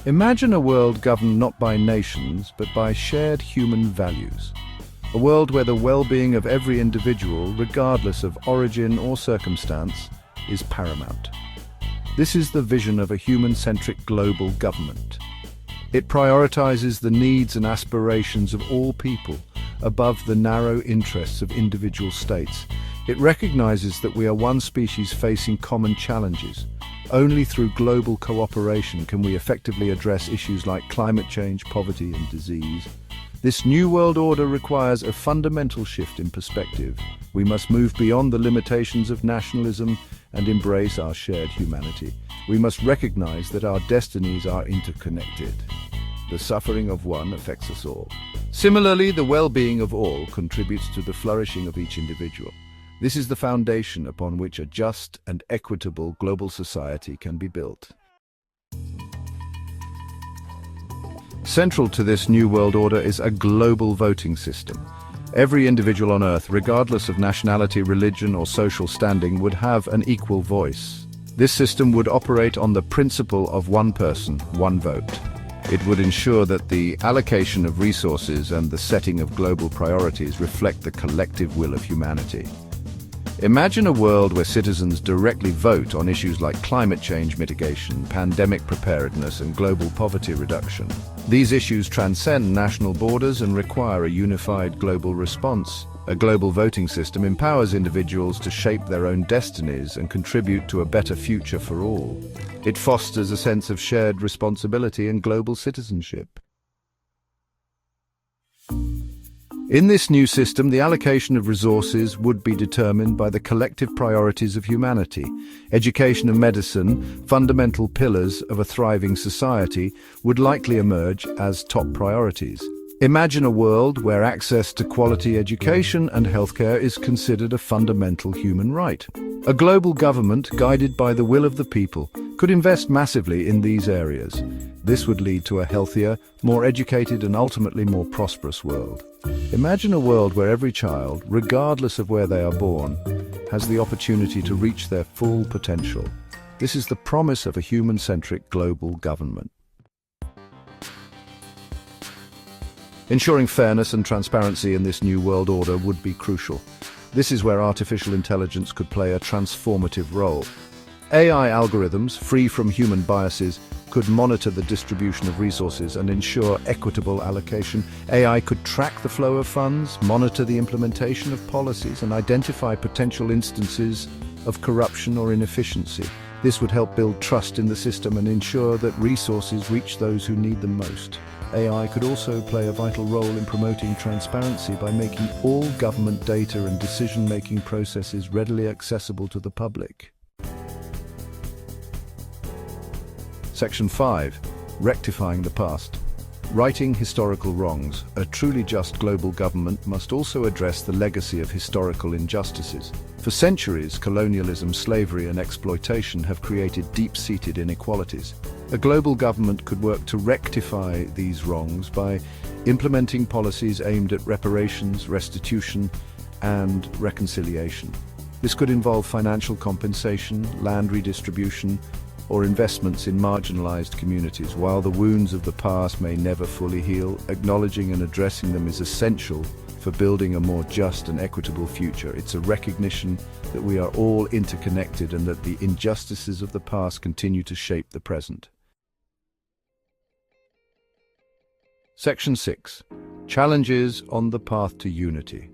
Imagine a world governed not by nations, but by shared human values. A world where the well-being of every individual, regardless of origin or circumstance, is paramount. This is the vision of a human-centric global government. It prioritizes the needs and aspirations of all people above the narrow interests of individual states. It recognizes that we are one species facing common challenges. Only through global cooperation can we effectively address issues like climate change, poverty, and disease. This new world order requires a fundamental shift in perspective. We must move beyond the limitations of nationalism and embrace our shared humanity. We must recognize that our destinies are interconnected. The suffering of one affects us all. Similarly, the well-being of all contributes to the flourishing of each individual. This is the foundation upon which a just and equitable global society can be built. Central to this new world order is a global voting system. Every individual on Earth, regardless of nationality, religion, or social standing, would have an equal voice. This system would operate on the principle of one person, one vote. It would ensure that the allocation of resources and the setting of global priorities reflect the collective will of humanity. Imagine a world where citizens directly vote on issues like climate change mitigation, pandemic preparedness, and global poverty reduction. These issues transcend national borders and require a unified global response. A global voting system empowers individuals to shape their own destinies and contribute to a better future for all. It fosters a sense of shared responsibility and global citizenship. In this new system, the allocation of resources would be determined by the collective priorities of humanity. Education and medicine, fundamental pillars of a thriving society, would likely emerge as top priorities. Imagine a world where access to quality education and healthcare is considered a fundamental human right. A global government, guided by the will of the people, could invest massively in these areas. This would lead to a healthier, more educated, and ultimately more prosperous world. Imagine a world where every child, regardless of where they are born, has the opportunity to reach their full potential. This is the promise of a human-centric global government. Ensuring fairness and transparency in this new world order would be crucial. This is where artificial intelligence could play a transformative role. AI algorithms, free from human biases, could monitor the distribution of resources and ensure equitable allocation. AI could track the flow of funds, monitor the implementation of policies, and identify potential instances of corruption or inefficiency. This would help build trust in the system and ensure that resources reach those who need them most. AI could also play a vital role in promoting transparency by making all government data and decision-making processes readily accessible to the public. Section 5. Rectifying the past. Righting historical wrongs. A truly just global government must also address the legacy of historical injustices. For centuries, colonialism, slavery, and exploitation have created deep-seated inequalities. A global government could work to rectify these wrongs by implementing policies aimed at reparations, restitution, and reconciliation. This could involve financial compensation, land redistribution, or investments in marginalized communities. While the wounds of the past may never fully heal, acknowledging and addressing them is essential for building a more just and equitable future. It's a recognition that we are all interconnected and that the injustices of the past continue to shape the present. Section 6. Challenges on the path to unity.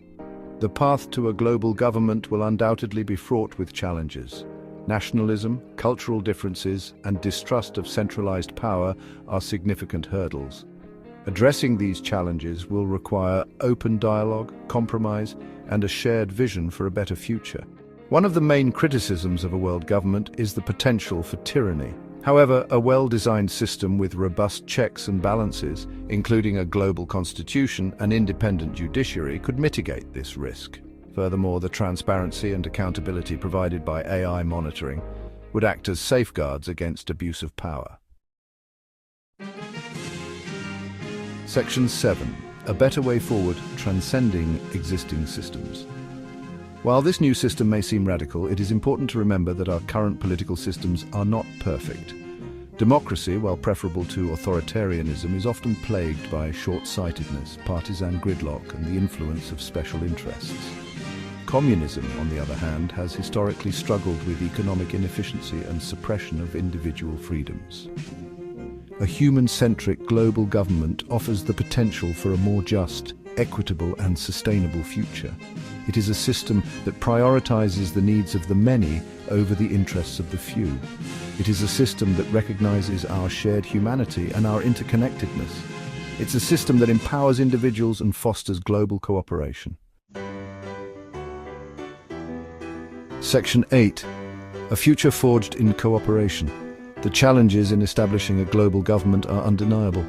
The path to a global government will undoubtedly be fraught with challenges. Nationalism, cultural differences, and distrust of centralized power are significant hurdles. Addressing these challenges will require open dialogue, compromise, and a shared vision for a better future. One of the main criticisms of a world government is the potential for tyranny. However, a well-designed system with robust checks and balances, including a global constitution and independent judiciary, could mitigate this risk. Furthermore, the transparency and accountability provided by AI monitoring would act as safeguards against abuse of power. Section 7. A better way forward, transcending existing systems. While this new system may seem radical, it is important to remember that our current political systems are not perfect. Democracy, while preferable to authoritarianism, is often plagued by short-sightedness, partisan gridlock, and the influence of special interests. Communism, on the other hand, has historically struggled with economic inefficiency and suppression of individual freedoms. A human-centric global government offers the potential for a more just, equitable and sustainable future. It is a system that prioritizes the needs of the many over the interests of the few. It is a system that recognizes our shared humanity and our interconnectedness. It's a system that empowers individuals and fosters global cooperation. Section 8. A future forged in cooperation. The challenges in establishing a global government are undeniable.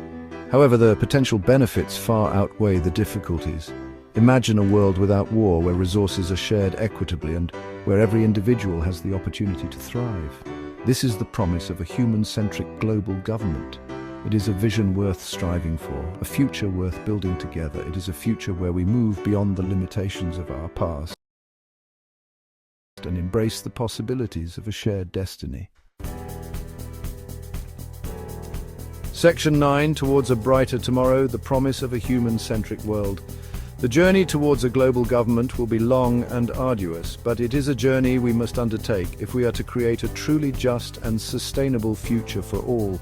However, the potential benefits far outweigh the difficulties. Imagine a world without war, where resources are shared equitably and where every individual has the opportunity to thrive. This is the promise of a human-centric global government. It is a vision worth striving for, a future worth building together. It is a future where we move beyond the limitations of our past and embrace the possibilities of a shared destiny. Section 9. Towards a brighter tomorrow, the promise of a human-centric world. The journey towards a global government will be long and arduous, but it is a journey we must undertake if we are to create a truly just and sustainable future for all.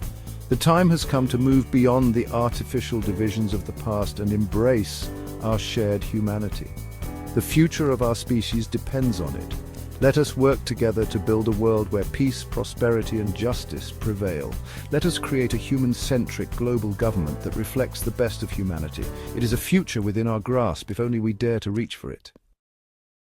The time has come to move beyond the artificial divisions of the past and embrace our shared humanity. The future of our species depends on it. Let us work together to build a world where peace, prosperity and justice prevail. Let us create a human-centric global government that reflects the best of humanity. It is a future within our grasp if only we dare to reach for it.